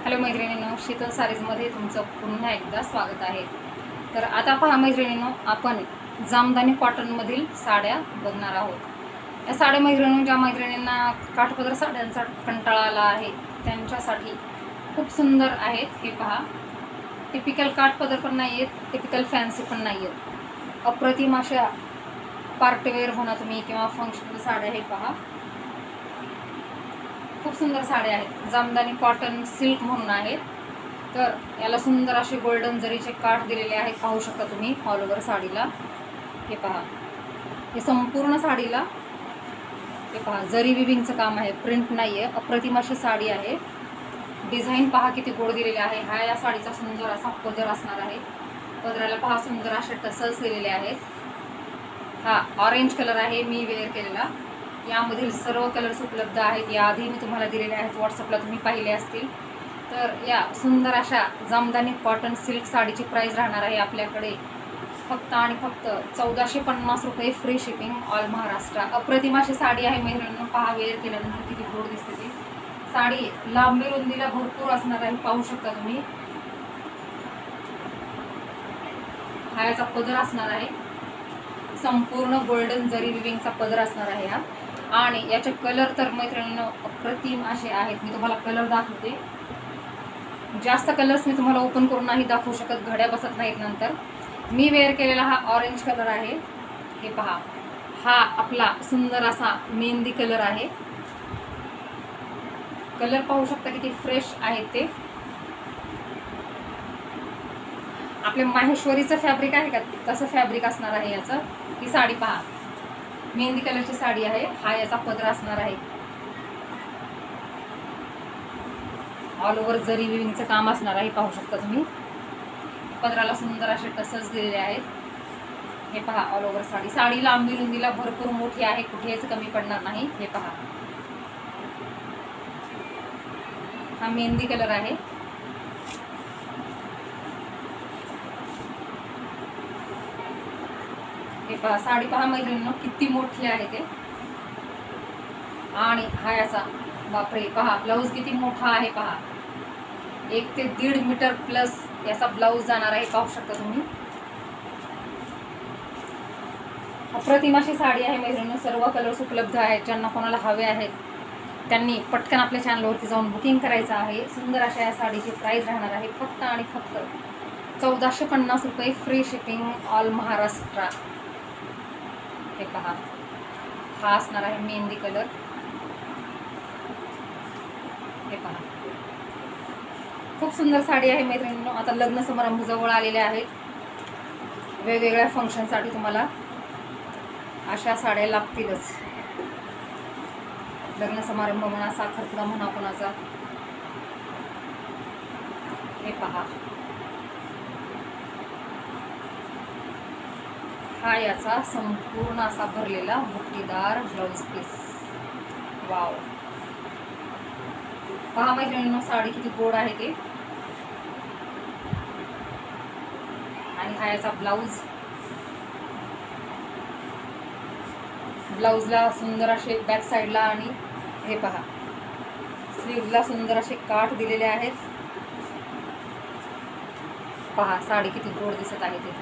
Hello मैत्रिणींनो, शीतल सारीजमध्ये तुमचं पुन्हा एकदा स्वागत आहे. तर आता पहा मैत्रिणींनो, आपण जामदानी कॉटनमधील साड्या बघणार आहोत. या साड्या मैत्रिणींनो, ज्या मैत्रिणींना काठपदर साड्यांचा कंटाळा आला आहे त्यांच्यासाठी खूप सुंदर आहेत. हे पहा, टिपिकल काठपदर पण नाही आहेत, टिपिकल फॅन्सी पण नाही आहेत. अप्रतिम अशा पार्टीवेअर म्हणा तुम्ही किंवा फंक्शनल साड्या. हे पहा, खूप सुंदर साड्या आहेत. जामदानी कॉटन सिल्क म्हणून आहेत. तर याला सुंदर असे गोल्डन जरीचे काठ दिलेले आहेत, पाहू शकता तुम्ही ऑल ओव्हर साडीला. हे पहा, हे संपूर्ण साडीला हे पहा जरी विविंगचं काम आहे, प्रिंट नाही आहे. अप्रतिम अशी साडी आहे. डिझाईन पहा किती गोड दिलेले आहे. हा या साडीचा सुंदर असा पदर असणार आहे. पदराला पहा सुंदर असे टसल्स दिलेले आहेत. हा ऑरेंज कलर आहे मी वेअर केलेला. यामधील सर्व कलर्स उपलब्ध आहेत. याआधी मी तुम्हाला दिलेले आहेत, व्हॉट्सअपला तुम्ही पाहिले असतील. तर या सुंदर अशा जामदानी कॉटन सिल्क साडीची प्राईस राहणार आहे आपल्याकडे फक्त आणि फक्त 1450 रुपये, फ्री शिपिंग ऑल महाराष्ट्र. अप्रतिम अशी साडी आहे मैत्रिणींनो. पहा वेअर केल्यानंतर किती गोड दिसते ती साडी. लांबी रुंदीला भरपूर असणार आहे, पाहू शकता तुम्ही. हा याचा पदर असणार आहे. संपूर्ण गोल्डन जरी विविंगचा पदर असणार आहे हा. आणि याचे कलर तर मैत्रिणींनो अप्रतिम असे आहेत. मी तुम्हाला कलर दाखवते. जास्त कलर्स मी तुम्हाला ओपन करून नाही दाखवू शकत, घड्या बसत नाहीत नंतर. मी वेअर केलेला हा ऑरेंज कलर आहे. हे पहा, हा आपला सुंदर असा मेहंदी कलर आहे. कलर पाहू शकता किती फ्रेश आहेत ते. आपल्या माहेश्वरीचं फॅब्रिक आहे का, तसं फॅब्रिक असणार आहे याचं. ही साडी पहा, मेहंदी कलरची साडी आहे. हा याचा पदर असणार आहे. ऑल ओव्हर जरी विविंगचं काम असणार आहे, पाहू शकता तुम्ही. पदराला सुंदर असे टसल्स दिलेले आहेत. हे पहा ऑल ओव्हर साडी. साडी लांबी रुंदीला भरपूर मोठी आहे, कुठेच कमी पडणार नाही. हे पहा, हा मेहंदी कलर आहे. हे पहा, साडी पहा मैत्रिणींनो किती मोठी आहे ते. आणि हा याचा बापरे पहा, ब्लाऊज किती मोठा आहे पहा. 1 ते 1.5 मीटर प्लस याचा ब्लाऊज जाणार आहे, पाहू शकता तुम्ही. अप्रतिम अशी साडी आहे मैत्रिणींनो. सर्व कलर्स उपलब्ध आहेत. ज्यांना कोणाला हवे आहेत त्यांनी पटकन आपल्या चॅनलवरती जाऊन बुकिंग करायचं आहे. सुंदर अशा या साडीची प्राईस राहणार आहे फक्त आणि फक्त 1450 रुपये, फ्री शिपिंग ऑल महाराष्ट्र. हे पहा, हा असणार आहे मेहंदी कलर. हे पहा, खूप सुंदर साडी आहे मैत्रिणींनो. आता लग्न समारंभ जवळ आलेले आहेत. वेगवेगळ्या फंक्शनसाठी तुम्हाला अशा साड्या लागतीलच. लग्न समारंभ म्हणा, साखरपुडा म्हणा कोणाचा. हे पहा, हा याचा संपूर्ण असा भरलेला बुट्टीदार ब्लाऊज पीस. वाव, पहा मैत्रिणींनो साडी किती गोड आहे ते. आणि हा याचा ब्लाऊज. ब्लाऊजला सुंदर असे बॅक साईडला आणि हे पहा स्लीव्हला सुंदर असे काठ दिलेले आहेत. पहा साडी किती गोड दिसत आहे ते.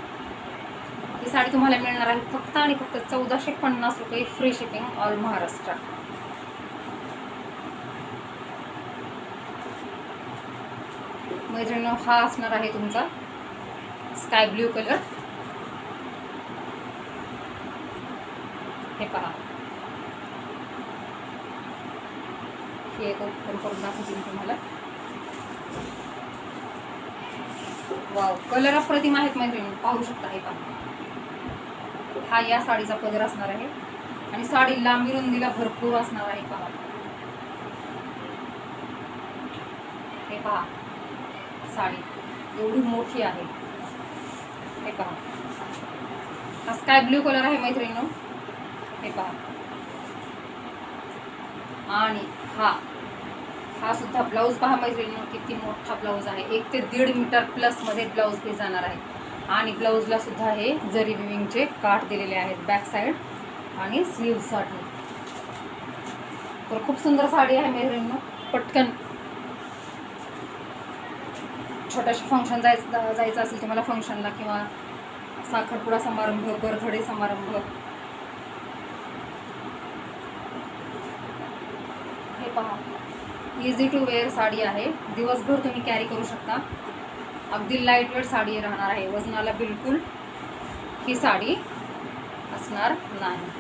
ही साडी तुम्हाला मिळणार आहे फक्त आणि फक्त 1450 रुपये, फ्री शिपिंग ऑल महाराष्ट्र. मैत्रिणींनो, हा असणार आहे तुमचा स्काय ब्ल्यू कलर. हे पहा, हे एक ओपन करून दाखवते मी तुम्हाला. वाव, कलर अप्रतिम आहेत मैत्रिणी, पाहू शकता. हे पहा, हा या साडीचा पदर असणार आहे. आणि साडी लांबी रुंदीला भरपूर असणार आहे. पहा, हे पहा साडी एवढी मोठी आहे. हे पहा, हा स्काय ब्ल्यू कलर आहे मैत्रिणींनो. हे पहा, आणि हा सुद्धा ब्लाऊज पहा मैत्रिणींनो किती मोठा ब्लाऊज आहे. 1 ते 1.5 मीटर प्लस मध्ये ब्लाऊज पीस जाणार आहे. आणि ब्लाऊजला सुद्धा हे जरी विविंगचे काठ दिलेले आहेत बॅक साईड आणि स्लीव्हसाठी. तर खूप सुंदर साडी आहे मैत्रिणींनो. पटकन छोटंसं फंक्शन जायचं असेल तुम्हाला फंक्शनला, किंवा साखरपुडा समारंभ, बर्थडे समारंभ, हे पहा इझी टू वेअर साडी आहे. दिवसभर तुम्ही कॅरी करू शकता. अगदी लाईट वेट साडी राहणार आहे. वजनाला बिलकुल ही साडी असणार नाही.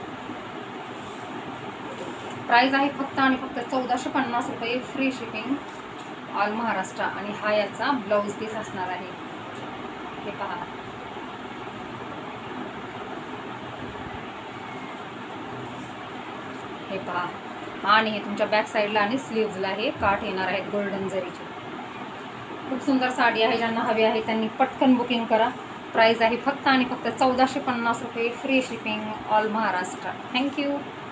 प्राईस आहे फक्त आणि फक्त 1450 रुपये, फ्री शिपिंग ऑल महाराष्ट्र. आणि हा याचा ब्लाऊज पीस असणार आहे. हे पहा, हे पहा. आणि हे तुमच्या बॅक साईडला आणि स्लीव्जला हे काठ येणार आहेत गोल्डन जरीचे. खूप सुंदर साडी आहे. ज्यांना हवी आहे त्यांनी पटकन बुकिंग करा. प्राईस आहे फक्त आणि फक्त 1450 रुपये, free shipping all Maharashtra. Thank you.